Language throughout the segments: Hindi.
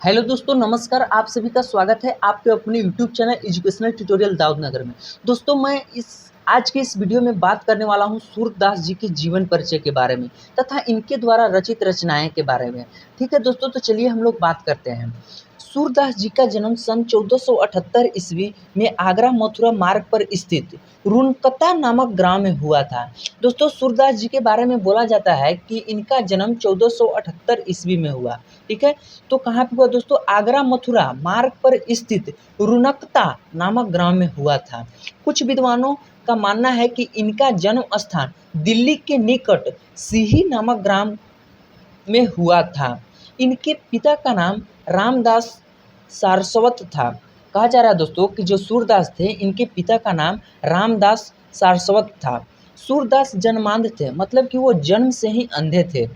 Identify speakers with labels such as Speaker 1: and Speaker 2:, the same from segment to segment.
Speaker 1: हेलो दोस्तों, नमस्कार। आप सभी का स्वागत है आपके अपने YouTube channel educational tutorial Daudnagar में। दोस्तों, मैं आज के इस वीडियो में बात करने वाला हूं सूरदास जी के जीवन परिचय के बारे में तथा इनके द्वारा रचित रचनाएं के बारे में। ठीक है दोस्तों, तो चलिए हम लोग बात करते हैं। सूरदास जी का जन्म सन 1478 ईस्वी में आगरा मथुरा मार्ग पर स्थित रुनकता नामक ग्राम में हुआ था। दोस्तों, सूरदास जी के बारे में बोला जाता है कि इनका जन्म 1478 ईस्वी में हुआ। ठीक है, तो कहाँ पे हुआ दोस्तों? आगरा मथुरा मार्ग पर स्थित रुनकता नामक ग्राम में हुआ था। कुछ विद्वानों का मानना है कि इनका जन्म स्थान दिल्ली के निकट सिही नामक ग्राम में हुआ था। इनके पिता का नाम रामदास सारस्वत था। कहा जा रहा है दोस्तों कि जो सूरदास थे, इनके पिता का नाम रामदास सारस्वत था। सूरदास जन्मांध थे, मतलब कि वो जन्म से ही अंधे थे।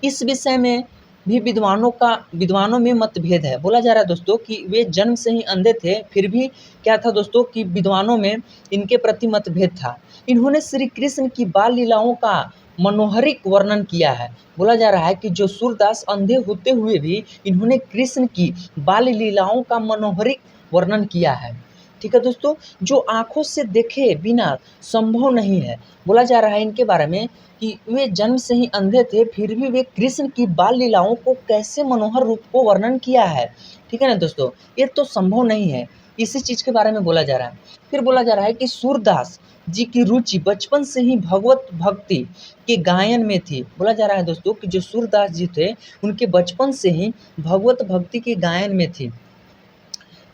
Speaker 1: इस विषय में भी विद्वानों में मतभेद है। बोला जा रहा है दोस्तों कि वे जन्म से ही अंधे थे, फिर भी क्या था दोस्तों कि विद्वानों में इनके प्रति मतभेद था। इन्होंने श्री कृष्ण की बाल लीलाओं का मनोहारिक वर्णन किया है। बोला जा रहा है कि जो सूरदास अंधे होते हुए भी इन्होंने कृष्ण की बाल लीलाओं का मनोहारिक वर्णन किया है। ठीक है दोस्तों, जो आँखों से देखे बिना संभव नहीं है। बोला जा रहा है इनके बारे में कि वे जन्म से ही अंधे थे, फिर भी वे कृष्ण की बाल लीलाओं को कैसे मनोहर रूप को वर्णन किया है। ठीक है ना दोस्तों, ये तो संभव नहीं है। इसी चीज़ के बारे में बोला जा रहा है। फिर बोला जा रहा है कि सूरदास जी की रुचि बचपन से ही भगवत भक्ति के गायन में थी। बोला जा रहा है दोस्तों कि जो सूरदास जी थे, उनके बचपन से ही भगवत भक्ति के गायन में थी।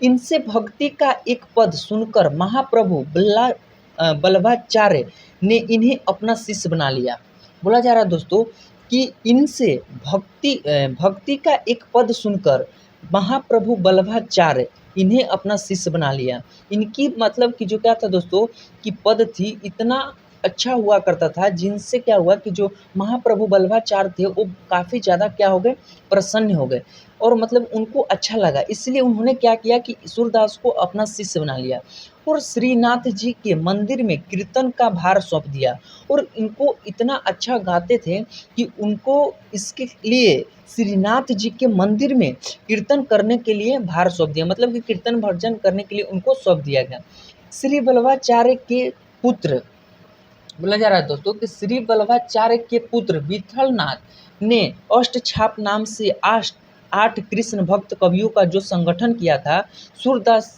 Speaker 1: इनसे भक्ति का एक पद सुनकर महाप्रभु बल्लभाचार्य ने इन्हें अपना शिष्य बना लिया। बोला जा रहा है दोस्तों कि इनसे भक्ति का एक पद सुनकर महाप्रभु बल्लभाचार्य इन्हें अपना शिष्य बना लिया। इनकी मतलब कि जो क्या था दोस्तों कि पद थी, इतना अच्छा हुआ करता था, जिनसे क्या हुआ कि जो महाप्रभु बल्लभाचार्य थे वो काफ़ी ज़्यादा क्या हो गए, प्रसन्न हो गए और मतलब उनको अच्छा लगा। इसलिए उन्होंने क्या किया कि सूरदास को अपना शिष्य बना लिया और श्रीनाथ जी के मंदिर में कीर्तन का भार सौंप दिया। और इनको इतना अच्छा गाते थे कि उनको इसके लिए श्रीनाथ जी के मंदिर में कीर्तन करने के लिए भार सौंप दिया, मतलब कि कीर्तन भजन करने के लिए उनको सौंप दिया गया। श्री बल्लभाचार्य के पुत्र, बोला जा रहा है दोस्तों कि श्री बल्लभाचार्य के पुत्र विठलनाथ ने अष्टछाप नाम से 8 कृष्ण भक्त कवियों का जो संगठन किया था। सूरदास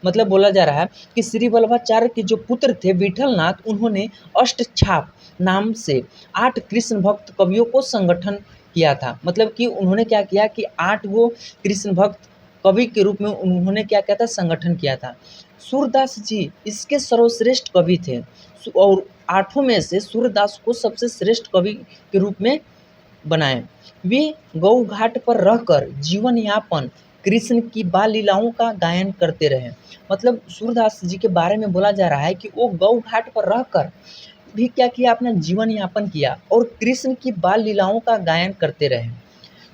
Speaker 1: मतलब बोला जा रहा है कि श्री वल्लभाचार्य के जो पुत्र थे विठलनाथ, उन्होंने अष्टछाप नाम से 8 कृष्ण भक्त कवियों को संगठन किया था। मतलब कि उन्होंने क्या किया कि 8 वो कृष्ण भक्त कवि के रूप में उन्होंने क्या किया था, संगठन किया था। सूरदास जी इसके सर्वश्रेष्ठ कवि थे और 8 में से सूरदास को सबसे श्रेष्ठ कवि के रूप में बनाए। वे गौ घाट पर रहकर जीवन यापन कृष्ण की बाल लीलाओं का गायन करते रहे। मतलब सूरदास जी के बारे में बोला जा रहा है कि वो गौ घाट पर रहकर भी क्या किया, अपना जीवन यापन किया और कृष्ण की बाल लीलाओं का गायन करते रहे।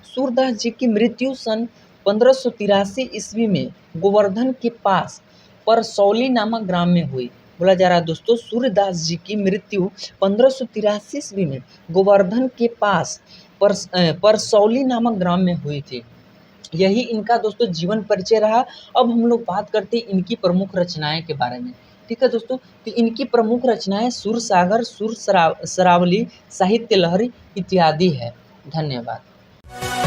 Speaker 1: सूरदास जी की मृत्यु सन 1583 ईस्वी में गोवर्धन के पास परसौली नामक ग्राम में हुई। बोला जा रहा है दोस्तों सूरदास जी की मृत्यु 1583 ईस्वी में गोवर्धन के पास परसौली नामक ग्राम में हुई थी। यही इनका दोस्तों जीवन परिचय रहा। अब हम लोग बात करते हैं इनकी प्रमुख रचनाएं के बारे में। ठीक है दोस्तों, तो इनकी प्रमुख रचनाएं सुरसागर, सुर सरावली, साहित्य लहरी इत्यादि है। धन्यवाद।